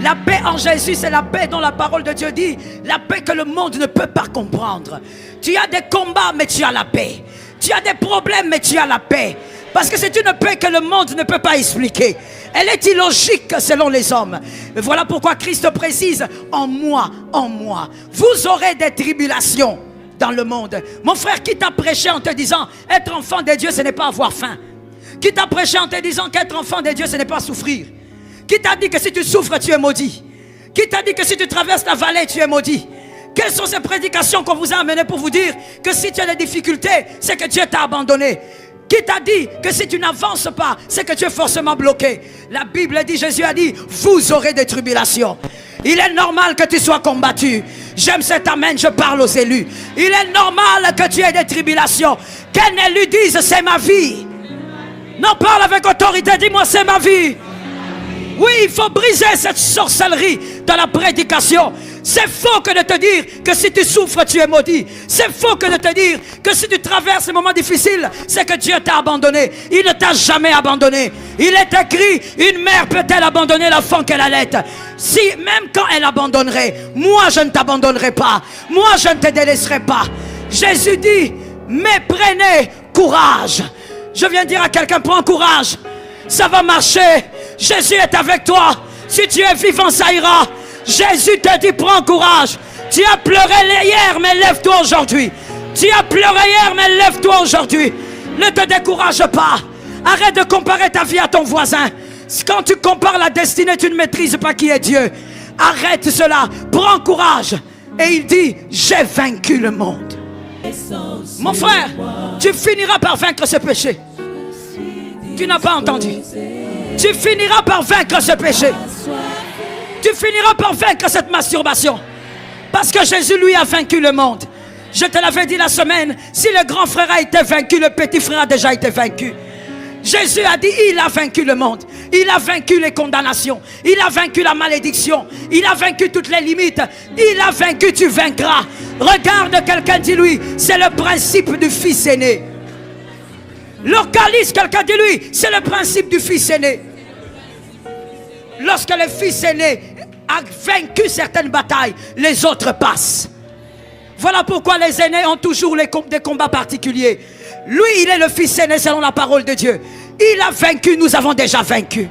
La paix en Jésus, c'est la paix dont la parole de Dieu dit, la paix que le monde ne peut pas comprendre. Tu as des combats, mais tu as la paix. Tu as des problèmes, mais tu as la paix. Parce que c'est une paix que le monde ne peut pas expliquer. Elle est illogique selon les hommes. Et voilà pourquoi Christ précise, en moi, vous aurez des tribulations dans le monde. Mon frère, qui t'a prêché en te disant, être enfant de Dieu, ce n'est pas avoir faim? Qui t'a prêché en te disant qu'être enfant de Dieu, ce n'est pas souffrir? Qui t'a dit que si tu souffres, tu es maudit? Qui t'a dit que si tu traverses la vallée, tu es maudit? Quelles sont ces prédications qu'on vous a amenées pour vous dire que si tu as des difficultés, c'est que Dieu t'a abandonné? Qui t'a dit que si tu n'avances pas, c'est que tu es forcément bloqué? La Bible dit, Jésus a dit, vous aurez des tribulations. Il est normal que tu sois combattu. J'aime cet amen, je parle aux élus. Il est normal que tu aies des tribulations. Qu'un élu dise, c'est ma vie. Non, parle avec autorité, dis-moi, c'est ma vie. Oui, il faut briser cette sorcellerie dans la prédication. C'est faux que de te dire que si tu souffres, tu es maudit. C'est faux que de te dire que si tu traverses ces moments difficiles, c'est que Dieu t'a abandonné. Il ne t'a jamais abandonné. Il est écrit, une mère peut-elle abandonner l'enfant qu'elle allait? Si, même quand elle abandonnerait, moi je ne t'abandonnerai pas. Moi je ne te délaisserai pas. Jésus dit, mais prenez courage. Je viens dire à quelqu'un, prends courage. Ça va marcher. Jésus est avec toi. Si tu es vivant, ça ira. Jésus te dit, prends courage. Tu as pleuré hier, mais lève-toi aujourd'hui. Tu as pleuré hier, mais lève-toi aujourd'hui. Ne te décourage pas. Arrête de comparer ta vie à ton voisin. Quand tu compares la destinée, tu ne maîtrises pas qui est Dieu. Arrête cela. Prends courage. Et il dit, j'ai vaincu le monde. Mon frère, tu finiras par vaincre ce péché. Tu n'as pas entendu. Tu finiras par vaincre ce péché. Tu finiras par vaincre cette masturbation. Parce que Jésus, lui, a vaincu le monde. Je te l'avais dit la semaine, si le grand frère a été vaincu, le petit frère a déjà été vaincu. Jésus a dit, il a vaincu le monde. Il a vaincu les condamnations. Il a vaincu la malédiction. Il a vaincu toutes les limites. Il a vaincu, tu vaincras. Regarde quelqu'un, dis-lui, c'est le principe du fils aîné. Localise quelqu'un, dis-lui, c'est le principe du fils aîné. Lorsque le fils aîné a vaincu certaines batailles, les autres passent. Voilà pourquoi les aînés ont toujours des combats particuliers. Lui, il est le fils aîné selon la parole de Dieu. Il a vaincu, nous avons déjà vaincu.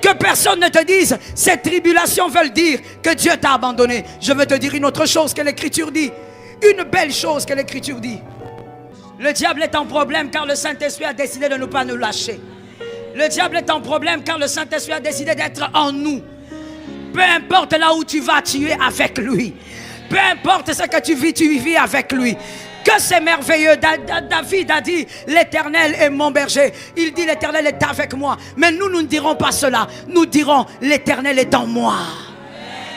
Que personne ne te dise, ces tribulations veulent dire que Dieu t'a abandonné. Je veux te dire une autre chose que l'Écriture dit. Une belle chose que l'Écriture dit. Le diable est en problème car le Saint-Esprit a décidé de ne pas nous lâcher. Le diable est en problème car le Saint-Esprit a décidé d'être en nous. Peu importe là où tu vas, tu es avec lui. Peu importe ce que tu vis avec lui. Que c'est merveilleux. David a dit, l'Éternel est mon berger. Il dit, l'Éternel est avec moi. Mais nous ne dirons pas cela. Nous dirons, l'Éternel est en moi.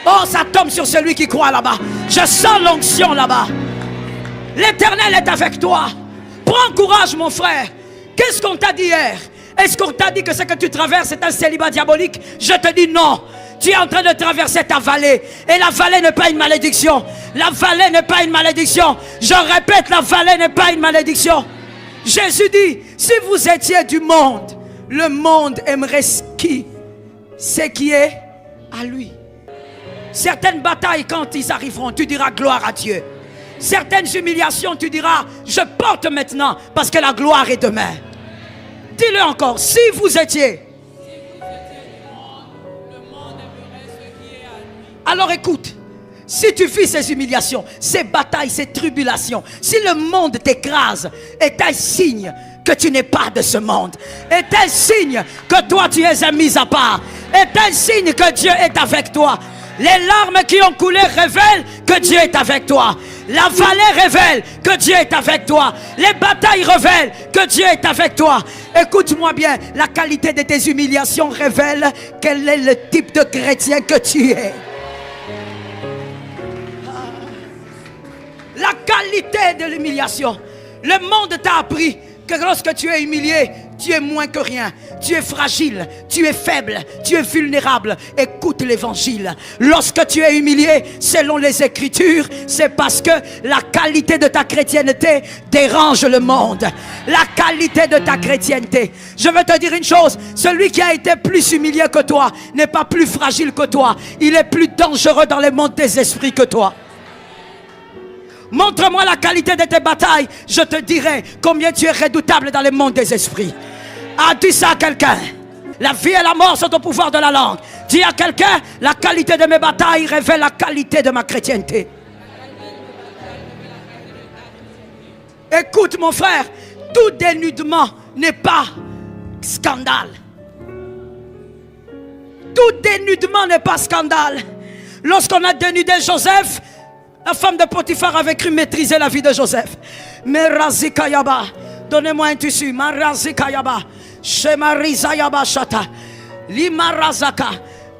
Oh, ça tombe sur celui qui croit là-bas. Je sens l'onction là-bas. L'Éternel est avec toi. Prends courage, mon frère. Qu'est-ce qu'on t'a dit hier? Est-ce qu'on t'a dit que ce que tu traverses est un célibat diabolique? Je te dis non. Tu es en train de traverser ta vallée. Et la vallée n'est pas une malédiction. La vallée n'est pas une malédiction. Je répète, la vallée n'est pas une malédiction. Jésus dit, si vous étiez du monde, le monde aimerait ce qui est à lui. Certaines batailles, quand ils arriveront, tu diras gloire à Dieu. Certaines humiliations, tu diras, je porte maintenant parce que la gloire est demain. Dis-le encore, si vous étiez. Alors écoute, si tu vis ces humiliations, ces batailles, ces tribulations, si le monde t'écrase, est un signe que tu n'es pas de ce monde. Est un signe que toi tu es un mis à part. Est un signe que Dieu est avec toi. Les larmes qui ont coulé révèlent que Dieu est avec toi. La vallée révèle que Dieu est avec toi. Les batailles révèlent que Dieu est avec toi. Écoute-moi bien, la qualité de tes humiliations révèle quel est le type de chrétien que tu es. La qualité de l'humiliation. Le monde t'a appris que lorsque tu es humilié, tu es moins que rien, tu es fragile, tu es faible, tu es vulnérable. Écoute l'évangile. Lorsque tu es humilié, selon les Écritures, c'est parce que la qualité de ta chrétienté dérange le monde. La qualité de ta chrétienté. Je veux te dire une chose, celui qui a été plus humilié que toi n'est pas plus fragile que toi. Il est plus dangereux dans le monde des esprits que toi. Montre-moi la qualité de tes batailles, je te dirai combien tu es redoutable dans le monde des esprits. Ah, dis ça à quelqu'un. La vie et la mort sont au pouvoir de la langue. Dis à quelqu'un, la qualité de mes batailles révèle la qualité de ma chrétienté. Écoute mon frère, tout dénudement n'est pas scandale. Tout dénudement n'est pas scandale. Lorsqu'on a dénudé Joseph, la femme de Potiphar avait cru maîtriser la vie de Joseph. Merazikayaba, donnez-moi un tissu. Marazikayaba, Shemarizayaba Shata, Limarazaka.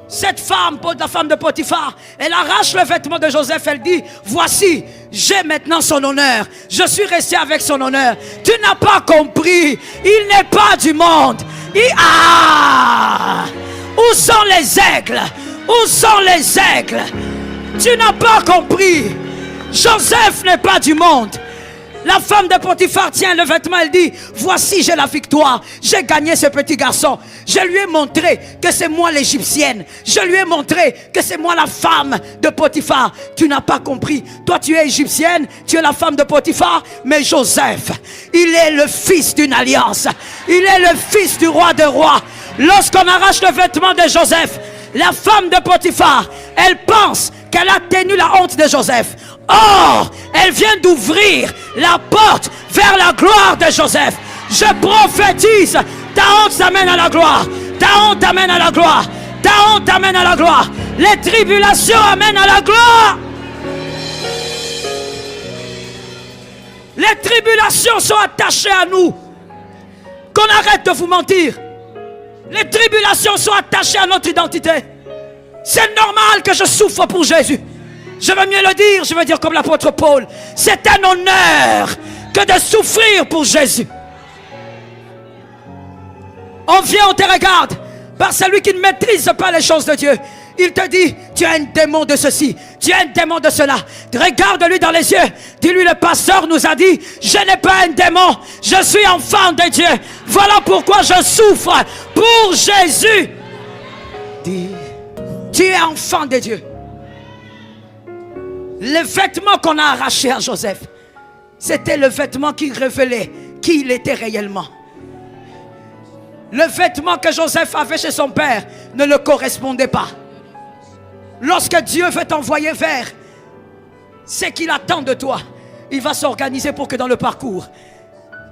Cette femme, la femme de Potiphar, elle arrache le vêtement de Joseph. Elle dit, voici, j'ai maintenant son honneur. Je suis resté avec son honneur. Tu n'as pas compris. Il n'est pas du monde. Où sont les aigles? Où sont les aigles? Tu n'as pas compris. Joseph n'est pas du monde. La femme de Potiphar tient le vêtement, elle dit, voici j'ai la victoire, j'ai gagné ce petit garçon. Je lui ai montré que c'est moi l'Égyptienne. Je lui ai montré que c'est moi la femme de Potiphar. Tu n'as pas compris. Toi tu es égyptienne, tu es la femme de Potiphar. Mais Joseph, il est le fils d'une alliance. Il est le fils du roi des rois. Lorsqu'on arrache le vêtement de Joseph, la femme de Potiphar, elle pense qu'elle a tenu la honte de Joseph. Or, elle vient d'ouvrir la porte vers la gloire de Joseph. Je prophétise, ta honte t'amène à la gloire. Ta honte t'amène à la gloire. Ta honte t'amène à la gloire. Les tribulations amènent à la gloire. Les tribulations sont attachées à nous. Qu'on arrête de vous mentir. Les tribulations sont attachées à notre identité. C'est normal que je souffre pour Jésus. Je veux mieux le dire, je veux dire comme l'apôtre Paul. C'est un honneur que de souffrir pour Jésus. On vient, on te regarde par celui qui ne maîtrise pas les choses de Dieu. Il te dit, tu as un démon de ceci, tu as un démon de cela. Regarde-lui dans les yeux. Dis-lui, le pasteur nous a dit, je n'ai pas un démon, je suis enfant de Dieu. Voilà pourquoi je souffre pour Jésus. Dis, tu es enfant de Dieu. Le vêtement qu'on a arraché à Joseph, c'était le vêtement qui révélait qui il était réellement. Le vêtement que Joseph avait chez son père ne le correspondait pas. Lorsque Dieu veut t'envoyer vers ce qu'il attend de toi, il va s'organiser pour que dans le parcours,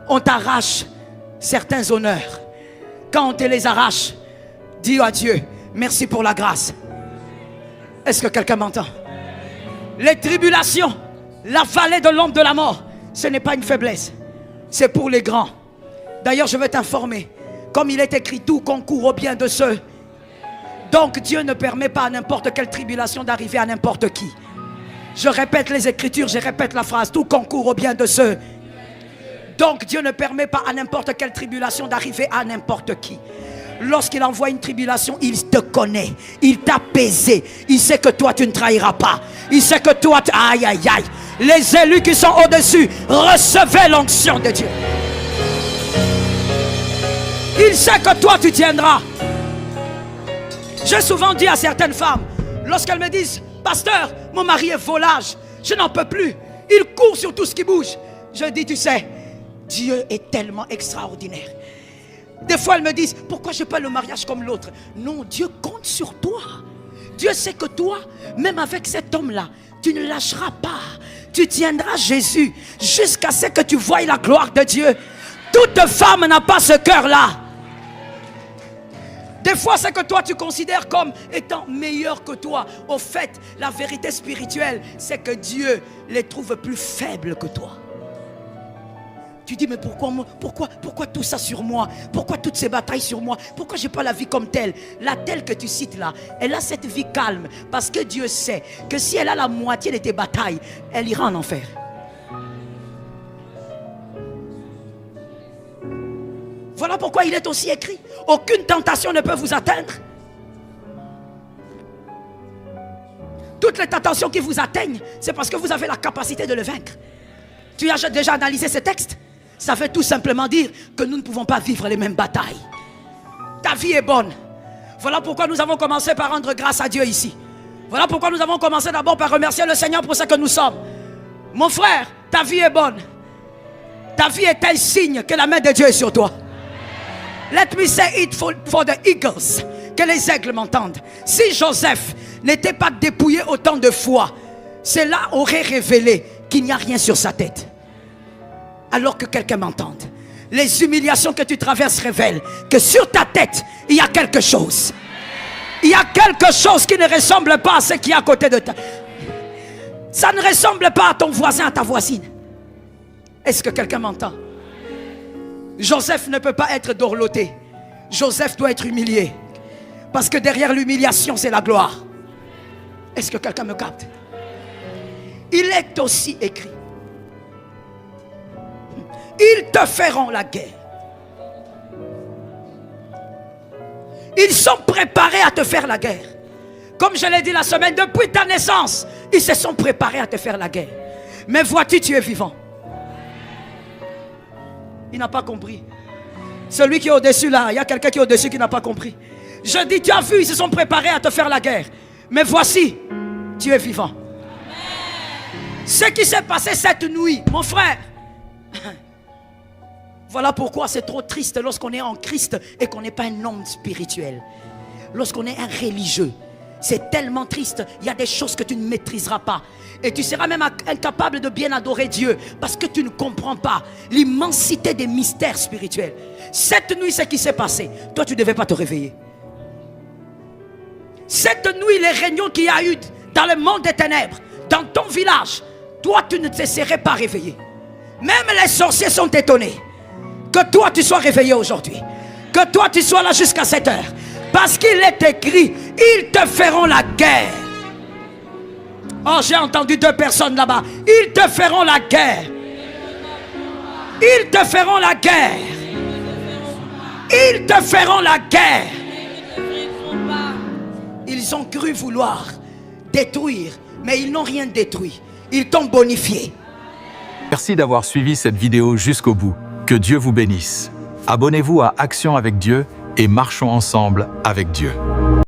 on t'arrache certains honneurs. Quand on te les arrache, dis à Dieu, merci pour la grâce. Est-ce que quelqu'un m'entend? Les tribulations, la vallée de l'ombre de la mort, ce n'est pas une faiblesse, c'est pour les grands. D'ailleurs, je veux t'informer, comme il est écrit, tout concourt au bien de ceux. Donc Dieu ne permet pas à n'importe quelle tribulation d'arriver à n'importe qui. Je répète les Écritures, je répète la phrase, tout concourt au bien de ceux. Donc Dieu ne permet pas à n'importe quelle tribulation d'arriver à n'importe qui. Lorsqu'il envoie une tribulation, il te connaît, il t'a pesé, il sait que toi tu ne trahiras pas, il sait que toi, aïe aïe aïe, les élus qui sont au-dessus, recevez l'onction de Dieu. Il sait que toi tu tiendras. J'ai souvent dit à certaines femmes, lorsqu'elles me disent, pasteur, mon mari est volage, je n'en peux plus, il court sur tout ce qui bouge. Je dis, tu sais, Dieu est tellement extraordinaire. Des fois elles me disent, pourquoi je n'ai pas le mariage comme l'autre? Non, Dieu compte sur toi. Dieu sait que toi, même avec cet homme-là, tu ne lâcheras pas. Tu tiendras Jésus jusqu'à ce que tu voies la gloire de Dieu. Toute femme n'a pas ce cœur-là. Des fois, c'est que toi, tu considères comme étant meilleur que toi. Au fait, la vérité spirituelle, c'est que Dieu les trouve plus faibles que toi. Tu dis, mais pourquoi tout ça sur moi? Pourquoi toutes ces batailles sur moi? Pourquoi je n'ai pas la vie comme telle? La telle que tu cites là, elle a cette vie calme. Parce que Dieu sait que si elle a la moitié de tes batailles, elle ira en enfer. Voilà pourquoi il est aussi écrit. Aucune tentation ne peut vous atteindre. Toutes les tentations qui vous atteignent, c'est parce que vous avez la capacité de le vaincre. Tu as déjà analysé ce texte? Ça veut tout simplement dire que nous ne pouvons pas vivre les mêmes batailles. Ta vie est bonne. Voilà pourquoi nous avons commencé par rendre grâce à Dieu ici. Voilà pourquoi nous avons commencé d'abord par remercier le Seigneur pour ce que nous sommes. Mon frère, ta vie est bonne. Ta vie est un signe que la main de Dieu est sur toi. Let me say it for the eagles. Que les aigles m'entendent. Si Joseph n'était pas dépouillé autant de foi, cela aurait révélé qu'il n'y a rien sur sa tête. Alors que quelqu'un m'entende. Les humiliations que tu traverses révèlent que sur ta tête, il y a quelque chose. Il y a quelque chose qui ne ressemble pas à ce qui est à côté de toi. Ça ne ressemble pas à ton voisin, à ta voisine. Est-ce que quelqu'un m'entend? Joseph ne peut pas être dorloté. Joseph doit être humilié. Parce que derrière l'humiliation, c'est la gloire. Est-ce que quelqu'un me capte? Il est aussi écrit. Ils te feront la guerre. Ils sont préparés à te faire la guerre. Comme je l'ai dit la semaine, depuis ta naissance, ils se sont préparés à te faire la guerre. Mais vois-tu, tu es vivant. Il n'a pas compris. Celui qui est au-dessus là, il y a quelqu'un qui est au-dessus qui n'a pas compris. Je dis, tu as vu, ils se sont préparés à te faire la guerre. Mais voici, tu es vivant. Ce qui s'est passé cette nuit, mon frère. Voilà pourquoi c'est trop triste lorsqu'on est en Christ et qu'on n'est pas un homme spirituel. Lorsqu'on est un religieux, c'est tellement triste. Il y a des choses que tu ne maîtriseras pas. Et tu seras même incapable de bien adorer Dieu parce que tu ne comprends pas l'immensité des mystères spirituels. Cette nuit, ce qui s'est passé, toi tu ne devais pas te réveiller. Cette nuit, les réunions qu'il y a eu dans le monde des ténèbres, dans ton village, toi tu ne te serais pas réveillé. Même les sorciers sont étonnés que toi tu sois réveillé aujourd'hui, que toi tu sois là jusqu'à 7 heures, parce qu'il est écrit, ils te feront la guerre. Oh, j'ai entendu 2 personnes là-bas. Ils te feront la guerre. Ils te feront la guerre. Ils te feront la guerre. Ils ont cru vouloir détruire, mais ils n'ont rien détruit. Ils t'ont bonifié. Merci d'avoir suivi cette vidéo jusqu'au bout. Que Dieu vous bénisse. Abonnez-vous à Action avec Dieu et marchons ensemble avec Dieu.